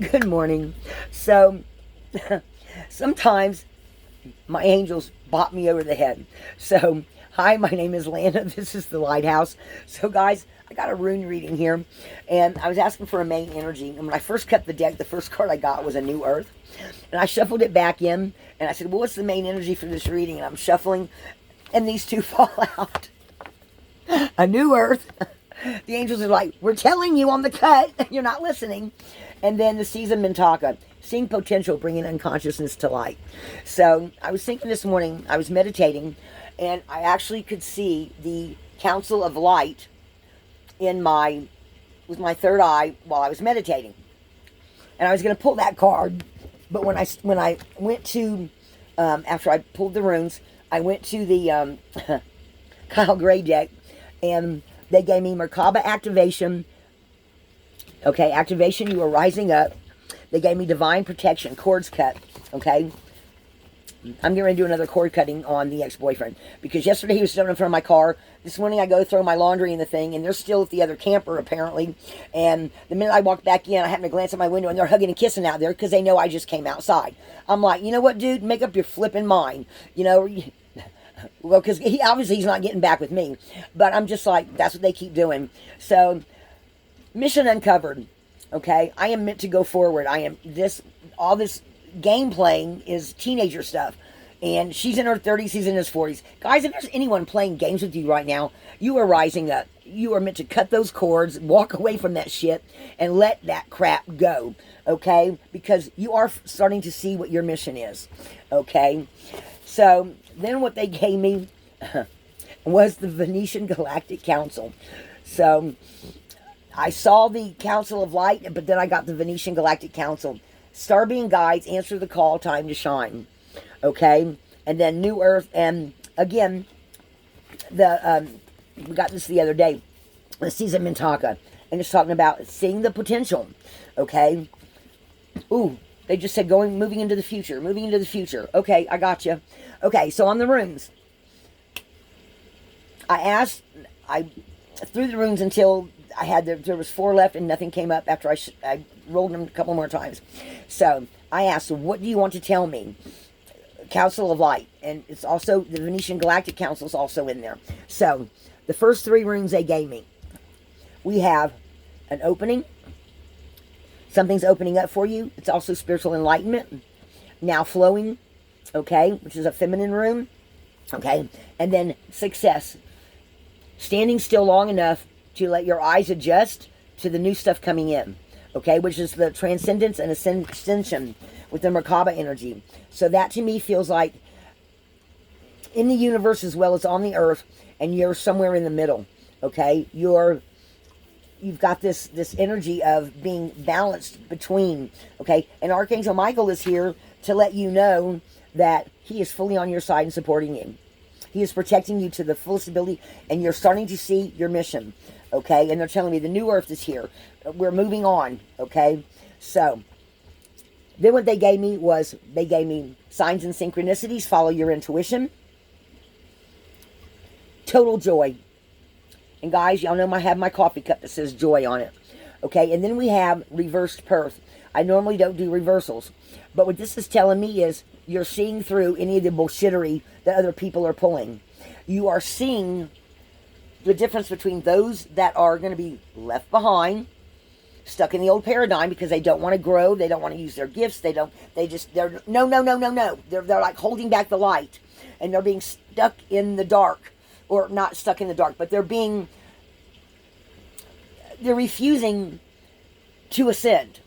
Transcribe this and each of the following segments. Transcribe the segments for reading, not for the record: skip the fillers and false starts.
Good morning. So, sometimes my angels bop me over the head. So, hi, my name is Lana. This is the Lighthouse. So, guys, I got a rune reading here, and I was asking for a main energy. And when I first cut the deck, the first card I got was a New Earth. And I shuffled it back in, and I said, well, what's the main energy for this reading? And I'm shuffling, and these two fall out. A New Earth. The angels are like, we're telling you on the cut, you're not listening. And then the Season Mintaka, seeing potential, bringing unconsciousness to light. So I was thinking this morning, I was meditating, and I actually could see the Council of Light with my third eye while I was meditating. And I was going to pull that card, but when I went to, after I pulled the runes, I went to the Kyle Gray deck, and they gave me Merkaba activation. Okay, activation, you are rising up. They gave me divine protection, cords cut. Okay, I'm getting ready to do another cord cutting on the ex-boyfriend, because yesterday he was sitting in front of my car. This morning I go throw my laundry in the thing, and they're still with the other camper apparently. And the minute I walked back in, I happened to glance at my window, and they're hugging and kissing out there because they know I just came outside. I'm like, you know what, dude? Make up your flipping mind. You know, well, because he's not getting back with me. But I'm just like, that's what they keep doing. So, mission uncovered. Okay, I am meant to go forward. All this game playing is teenager stuff. And she's in her 30s, he's in his 40s. Guys, if there's anyone playing games with you right now, you are rising up. You are meant to cut those cords, walk away from that shit, and let that crap go. Okay? Because you are starting to see what your mission is. Okay? So, then what they gave me was the Venetian Galactic Council. So, I saw the Council of Light, but then I got the Venetian Galactic Council. Star being guides, answer the call, time to shine. Okay? And then New Earth, and again, we got this the other day, the Season Mintaka, and it's talking about seeing the potential. Okay? Ooh, they just said moving into the future, moving into the future. Okay, I got you. Okay, so on the runes, I threw the runes until there was 4 left and nothing came up after I rolled them a couple more times. So I asked, what do you want to tell me? Council of Light. And it's also, the Venetian Galactic Council is also in there. So the first 3 runes they gave me, we have an opening. Something's opening up for you. It's also spiritual enlightenment. Now flowing, okay, which is a feminine rune. Okay, and then success. Standing still long enough to let your eyes adjust to the new stuff coming in, okay, which is the transcendence and ascension with the Merkaba energy. So that to me feels like in the universe as well as on the earth, and you're somewhere in the middle, okay? You've got this energy of being balanced between, okay? And Archangel Michael is here to let you know that he is fully on your side and supporting you. He is protecting you to the fullest ability, and you're starting to see your mission, okay? And they're telling me the New Earth is here. We're moving on, okay? So, then what they gave me was, they gave me signs and synchronicities, follow your intuition, total joy. And guys, y'all know I have my coffee cup that says joy on it, okay? And then we have reversed Perth. I normally don't do reversals, but what this is telling me is you're seeing through any of the bullshittery that other people are pulling. You are seeing the difference between those that are going to be left behind, stuck in the old paradigm because they don't want to grow, they don't want to use their gifts, they're no. They're like holding back the light, and they're being stuck in the dark, or not stuck in the dark, but they're refusing to ascend,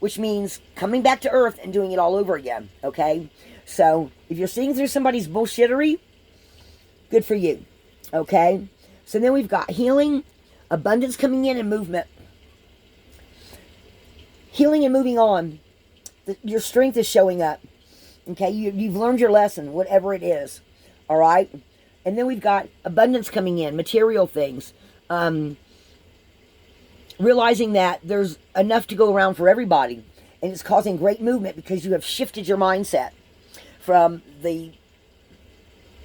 which means coming back to earth and doing it all over again, okay? So, if you're seeing through somebody's bullshittery, good for you, okay? So then we've got healing, abundance coming in, and movement. Healing and moving on. Your strength is showing up, okay? You've learned your lesson, whatever it is, all right? And then we've got abundance coming in, material things. Realizing that there's enough to go around for everybody. And it's causing great movement because you have shifted your mindset from the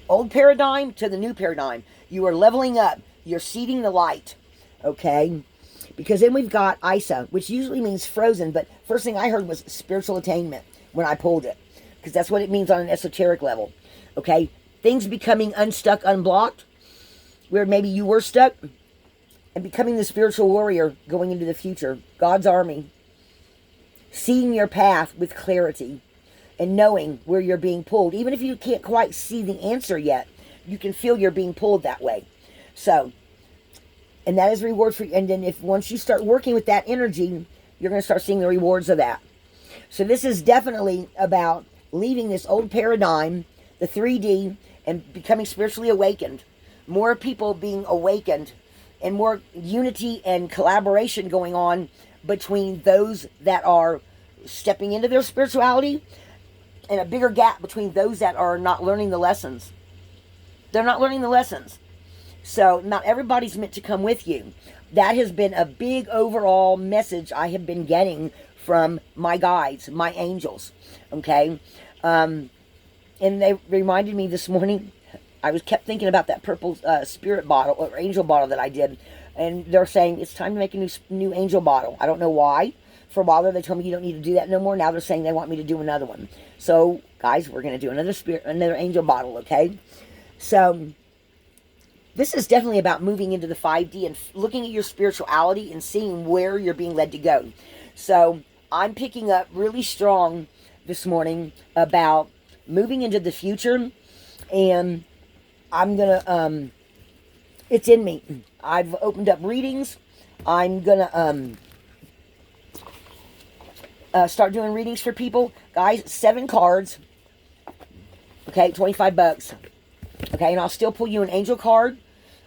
old paradigm to the new paradigm. You are leveling up. You're seeding the light. Okay? Because then we've got Isa, which usually means frozen, but first thing I heard was spiritual attainment when I pulled it. Because that's what it means on an esoteric level. Okay? Things becoming unstuck, unblocked, where maybe you were stuck, and becoming the spiritual warrior going into the future. God's army. Seeing your path with clarity and knowing where you're being pulled. Even if you can't quite see the answer yet, you can feel you're being pulled that way. So, and that is reward for you. And then once you start working with that energy, you're going to start seeing the rewards of that. So this is definitely about leaving this old paradigm, the 3D, and becoming spiritually awakened. More people being awakened, and more unity and collaboration going on between those that are stepping into their spirituality, and a bigger gap between those that are not learning the lessons. They're not learning the lessons. So not everybody's meant to come with you. That has been a big overall message I have been getting from my guides, my angels. Okay? And they reminded me this morning, I kept thinking about that purple spirit bottle, or angel bottle that I did. And they're saying, it's time to make a new angel bottle. I don't know why. For a while there, they told me you don't need to do that no more. Now they're saying they want me to do another one. So, guys, we're going to do another angel bottle, okay? So, this is definitely about moving into the 5D and looking at your spirituality and seeing where you're being led to go. So, I'm picking up really strong this morning about moving into the future, and I'm going to, it's in me. I've opened up readings. I'm going to start doing readings for people. Guys, 7 cards. Okay, $25. Okay, and I'll still pull you an angel card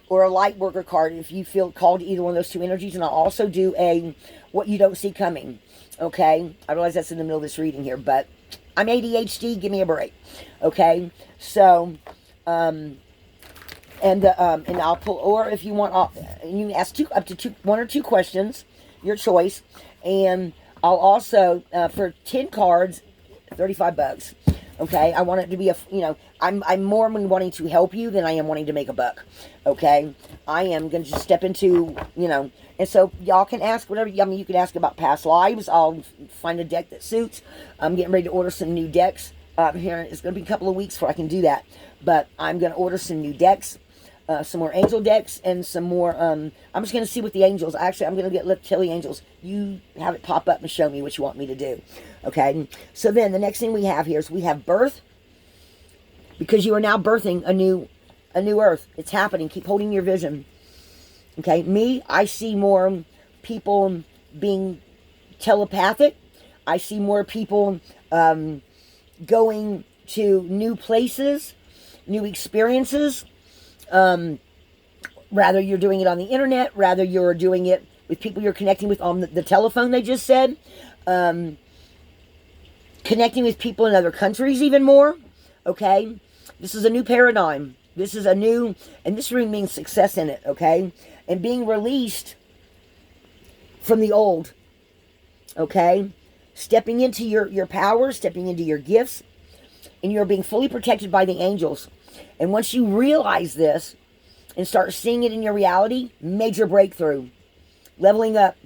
or a light worker card if you feel called to either one of those 2 energies. And I'll also do a what you don't see coming. Okay, I realize that's in the middle of this reading here, but I'm ADHD. Give me a break. Okay, so and I'll pull, or if you want, you can ask up to 1 or 2 questions, your choice, and I'll also for 10 cards, $35. Okay, I want it to be I'm more wanting to help you than I am wanting to make a buck. Okay, I am going to just step into, and so y'all can ask whatever. I mean, you can ask about past lives. I'll find a deck that suits. I'm getting ready to order some new decks. Here, it's going to be a couple of weeks before I can do that, but I'm going to order some new decks. Some more angel decks and some more, I'm just going to see what the angels, actually, I'm going to tell the angels, you have it pop up and show me what you want me to do. Okay, so then the next thing we have here is we have birth, because you are now birthing a new earth. It's happening. Keep holding your vision. Okay, me, I see more people being telepathic. I see more people going to new places, new experiences. Rather you're doing it on the internet, rather you're doing it with people you're connecting with on the telephone, they just said. Connecting with people in other countries even more. Okay? This is a new paradigm. This is a new, and this room means success in it, okay? And being released from the old. Okay? Stepping into your power, stepping into your gifts, and you're being fully protected by the angels. And once you realize this and start seeing it in your reality, major breakthrough. Leveling up.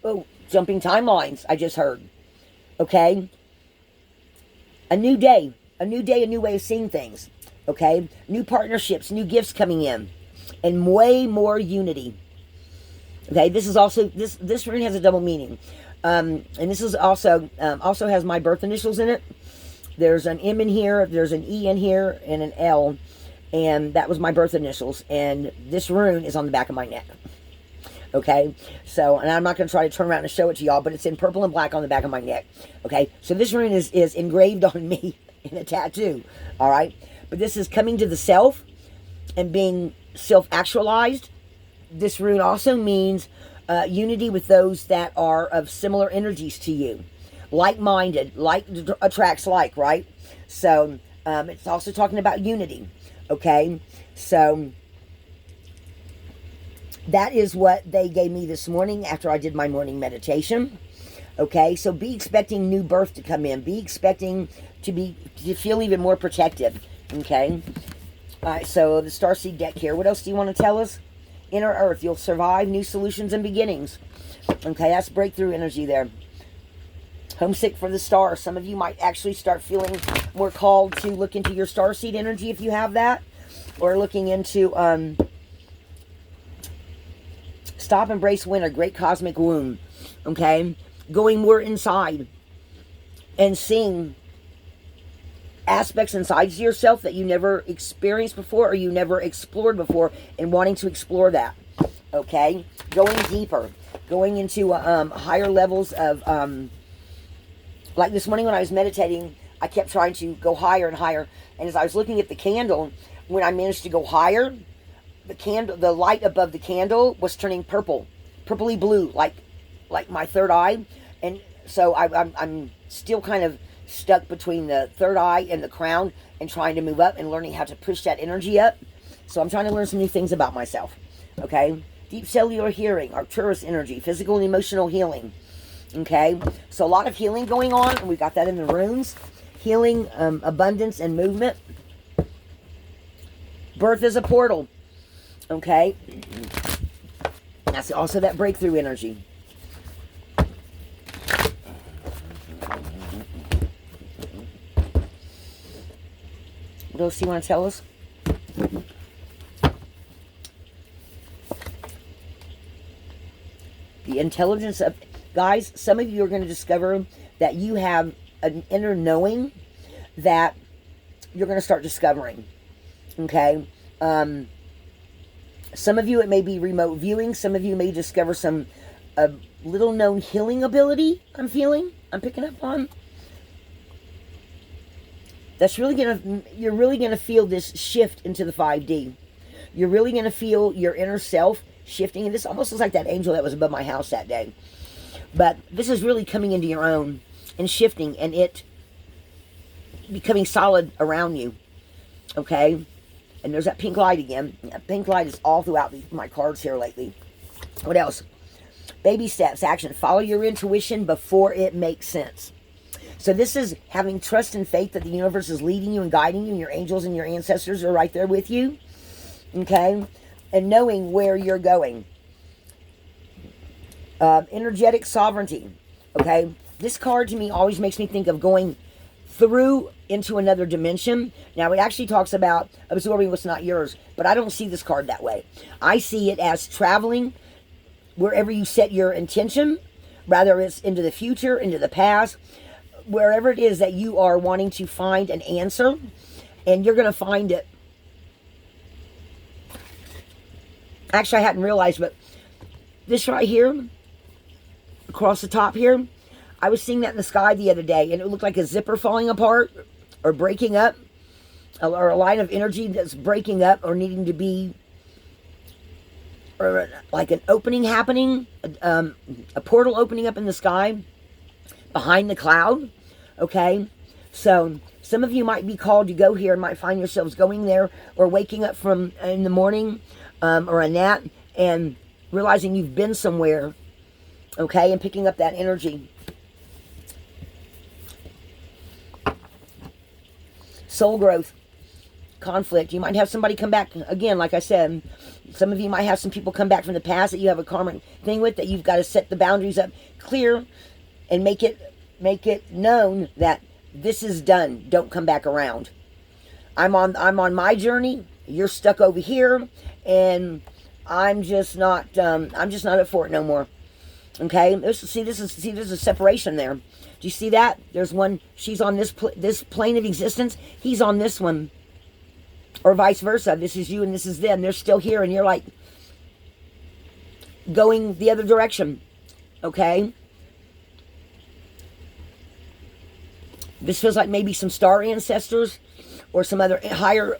Oh, jumping timelines, I just heard. Okay? A new day. A new day, a new way of seeing things. Okay? New partnerships, new gifts coming in. And way more unity. Okay? This is also, this rune has a double meaning. And this is also has my birth initials in it. There's an M in here, there's an E in here, and an L. And that was my birth initials. And this rune is on the back of my neck. Okay? So, and I'm not going to try to turn around and show it to y'all, but it's in purple and black on the back of my neck. Okay? So this rune is engraved on me in a tattoo. Alright? But this is coming to the self and being self-actualized. This rune also means unity with those that are of similar energies to you. Like-minded, like attracts like, right? So, it's also talking about unity, okay? So, that is what they gave me this morning after I did my morning meditation, okay? So, be expecting new birth to come in. Be expecting to feel even more protected, okay? All right, so the Starseed deck here. What else do you want to tell us? Inner Earth. You'll survive new solutions and beginnings. Okay, that's breakthrough energy there. Homesick for the stars. Some of you might actually start feeling more called to look into your starseed energy if you have that. Or looking into Stop, Embrace Winter, Great Cosmic Womb. Okay? Going more inside and seeing aspects inside of yourself that you never experienced before or you never explored before, and wanting to explore that. Okay? Going deeper. Going into higher levels of... like this morning when I was meditating, I kept trying to go higher and higher. And as I was looking at the candle, when I managed to go higher, the light above the candle was turning purple. Purpley blue, like my third eye. And so I'm still kind of stuck between the third eye and the crown and trying to move up and learning how to push that energy up. So I'm trying to learn some new things about myself. Okay? Deep cellular hearing, Arcturus energy, physical and emotional healing. Okay? So a lot of healing going on, and we got that in the runes. Healing, abundance, and movement. Birth is a portal. Okay? That's also that breakthrough energy. What else do you want to tell us? The intelligence of... Guys, some of you are going to discover that you have an inner knowing that you're going to start discovering. Okay? Some of you, it may be remote viewing. Some of you may discover some little known healing ability I'm picking up on. That's really you're really going to feel this shift into the 5D. You're really going to feel your inner self shifting. And this almost looks like that angel that was above my house that day. But this is really coming into your own and shifting and it becoming solid around you. Okay? And there's that pink light again. That pink light is all throughout my cards here lately. What else? Baby steps, action. Follow your intuition before it makes sense. So this is having trust and faith that the universe is leading you and guiding you, and your angels and your ancestors are right there with you. Okay? And knowing where you're going. Energetic sovereignty. Okay? This card to me always makes me think of going through into another dimension. Now, it actually talks about absorbing what's not yours, but I don't see this card that way. I see it as traveling wherever you set your intention, rather it's into the future, into the past, wherever it is that you are wanting to find an answer, and you're going to find it. Actually, I hadn't realized, but this right here, across the top here, I was seeing that in the sky the other day, and it looked like a zipper falling apart or breaking up, or a line of energy that's breaking up or needing to be, or like an opening happening, a portal opening up in the sky behind the cloud. Okay? So some of you might be called to go here and might find yourselves going there or waking up from in the morning or a nap and realizing you've been somewhere. Okay? And picking up that energy. Soul growth, conflict. You might have somebody come back, again, like I said, some of you might have some people come back from the past that you have a karmic thing with, that you've got to set the boundaries up clear and make it known that this is done. Don't come back around. I'm on my journey. You're stuck over here, and I'm just not up for it no more. Okay, this is separation there. Do you see that? There's one, she's on this plane of existence, he's on this one. Or vice versa. This is you and this is them. They're still here and you're like going the other direction. Okay? This feels like maybe some star ancestors or some other higher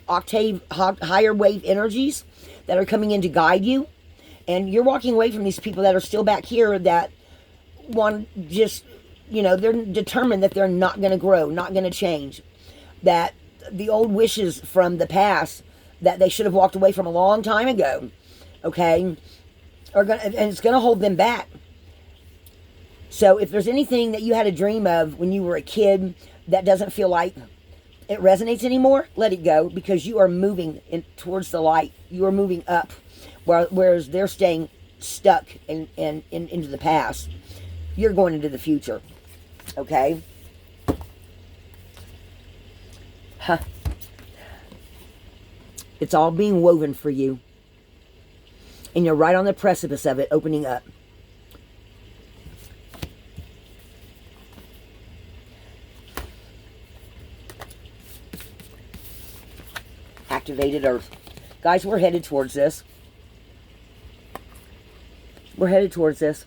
wave energies that are coming in to guide you. And you're walking away from these people that are still back here that want just... they're determined that they're not going to grow, not going to change. That the old wishes from the past that they should have walked away from a long time ago, okay, and it's going to hold them back. So if there's anything that you had a dream of when you were a kid that doesn't feel like it resonates anymore, let it go, because you are moving towards the light. You are moving up. whereas they're staying stuck into the past. You're going into the future. Okay? Huh. It's all being woven for you. And you're right on the precipice of it opening up. Activated Earth. Guys, we're headed towards this. We're headed towards this.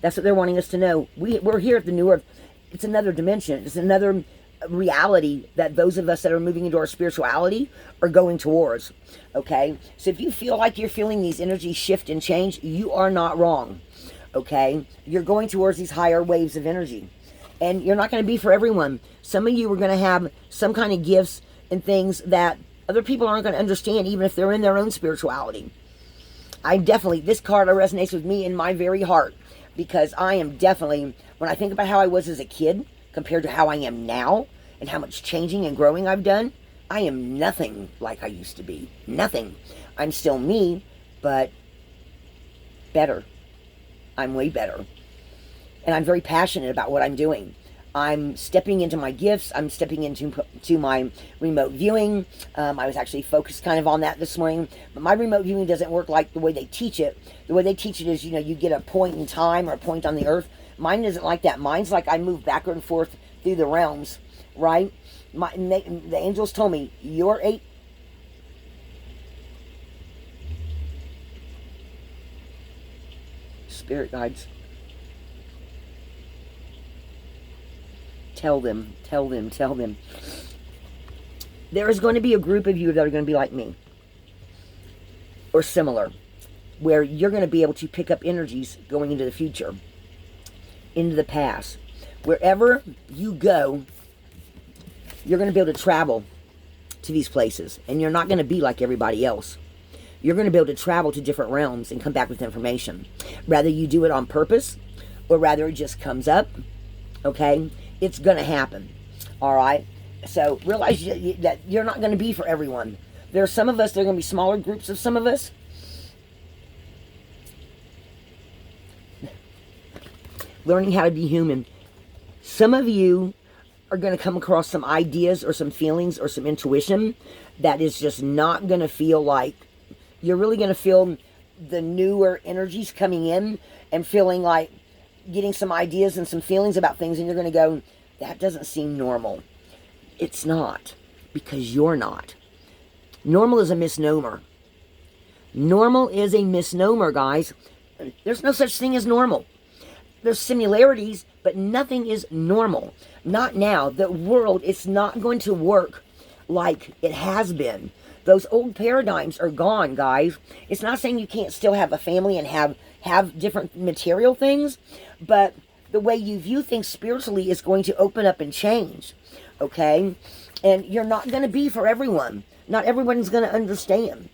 That's what they're wanting us to know. We're here at the New Earth. It's another dimension. It's another reality that those of us that are moving into our spirituality are going towards. Okay? So if you feel like you're feeling these energies shift and change, you are not wrong. Okay? You're going towards these higher waves of energy. And you're not going to be for everyone. Some of you are going to have some kind of gifts and things that other people aren't going to understand, even if they're in their own spirituality. This card resonates with me in my very heart, because I am definitely, when I think about how I was as a kid compared to how I am now and how much changing and growing I've done, I am nothing like I used to be. Nothing. I'm still me, but better. I'm way better. And I'm very passionate about what I'm doing. I'm stepping into my gifts. I'm stepping into my remote viewing. I was actually focused kind of on that this morning. But my remote viewing doesn't work like the way they teach it. The way they teach it is, you get a point in time or a point on the earth. Mine isn't like that. Mine's like I move backward and forth through the realms, right? The angels told me, you're spirit guides. Tell them. There is going to be a group of you that are going to be like me. Or similar. Where you're going to be able to pick up energies going into the future. Into the past. Wherever you go, you're going to be able to travel to these places. And you're not going to be like everybody else. You're going to be able to travel to different realms and come back with information. Rather you do it on purpose, or rather it just comes up. Okay? It's going to happen. All right? So realize that you're not going to be for everyone. There are some of us, there are going to be smaller groups of some of us. Learning how to be human. Some of you are going to come across some ideas or some feelings or some intuition that is just not going to feel like, you're really going to feel the newer energies coming in and feeling like getting some ideas and some feelings about things, and you're going to go, that doesn't seem normal. It's not, because you're not. Normal is a misnomer. Normal is a misnomer, guys. There's no such thing as normal. There's similarities, but nothing is normal. Not now. The world, it's not going to work like it has been. Those old paradigms are gone, guys. It's not saying you can't still have a family and have different material things, but the way you view things spiritually is going to open up and change, okay? And you're not going to be for everyone. Not everyone's going to understand.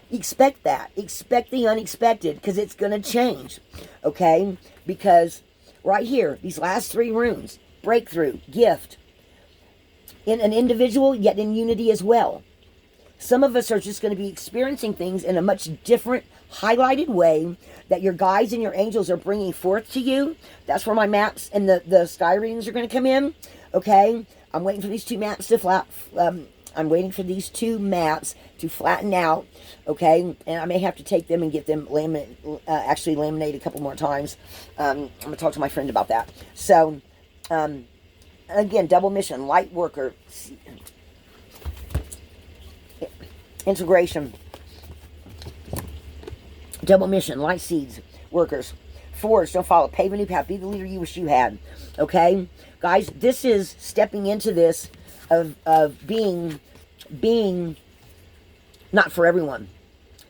Expect that. Expect the unexpected, because it's going to change, okay? Because right here, these last 3 runes, breakthrough, gift, in an individual, yet in unity as well. Some of us are just going to be experiencing things in a much different, highlighted way that your guides and your angels are bringing forth to you. That's where my maps and the sky readings are going to come in. Okay? I'm waiting for these 2 maps to flatten out. Okay? And I may have to take them and get them laminated a couple more times. I'm going to talk to my friend about that. So, again, double mission, light worker, integration, double mission, light seeds, workers, forge, don't follow, pave a new path, be the leader you wish you had. Okay, guys, this is stepping into this of being not for everyone.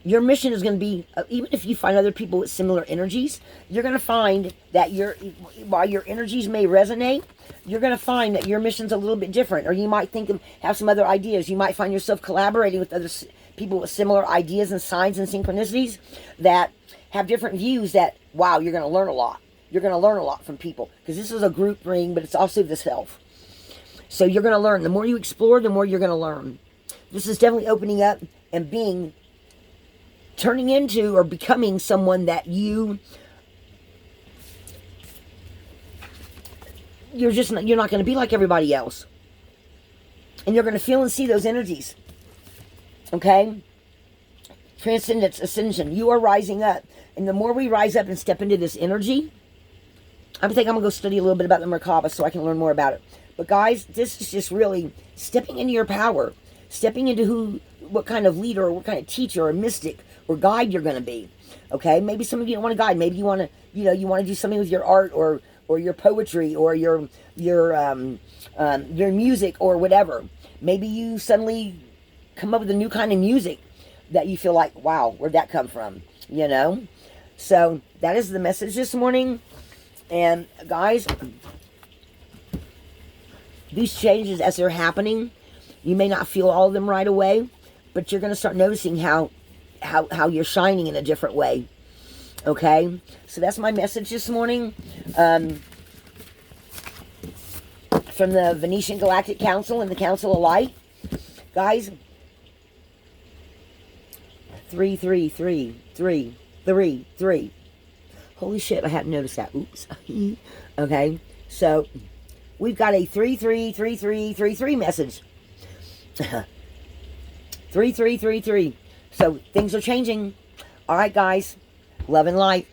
Your mission is going to be, even if you find other people with similar energies, you're going to find that while your energies may resonate, you're going to find that your mission's a little bit different. Or you might have some other ideas. You might find yourself collaborating with other people with similar ideas and signs and synchronicities that have different views that, wow, you're going to learn a lot. You're going to learn a lot from people. Because this is a group ring, but it's also the self. So you're going to learn. The more you explore, the more you're going to learn. This is definitely opening up and being turning into or becoming someone that you're not going to be like everybody else. And you're going to feel and see those energies. Okay? Transcendence, ascension. You are rising up. And the more we rise up and step into this energy, I think I'm going to go study a little bit about the Merkaba so I can learn more about it. But guys, this is just really stepping into your power. Stepping into what kind of leader or what kind of teacher or mystic or guide you're going to be. Okay? Maybe some of you don't want to guide. Maybe you want to, you want to do something with your art or your poetry or your music or whatever. Maybe you suddenly come up with a new kind of music that you feel like, wow, where'd that come from? You know? So that is the message this morning. And guys, these changes as they're happening, you may not feel all of them right away, but you're going to start noticing how you're shining in a different way. Okay? So that's my message this morning. From the Venetian Galactic Council and the Council of Light. Guys, 33333. Holy shit, I hadn't noticed that. Oops. Okay, so we've got a 333333 message. 3333. So things are changing. All right, guys. Love and light.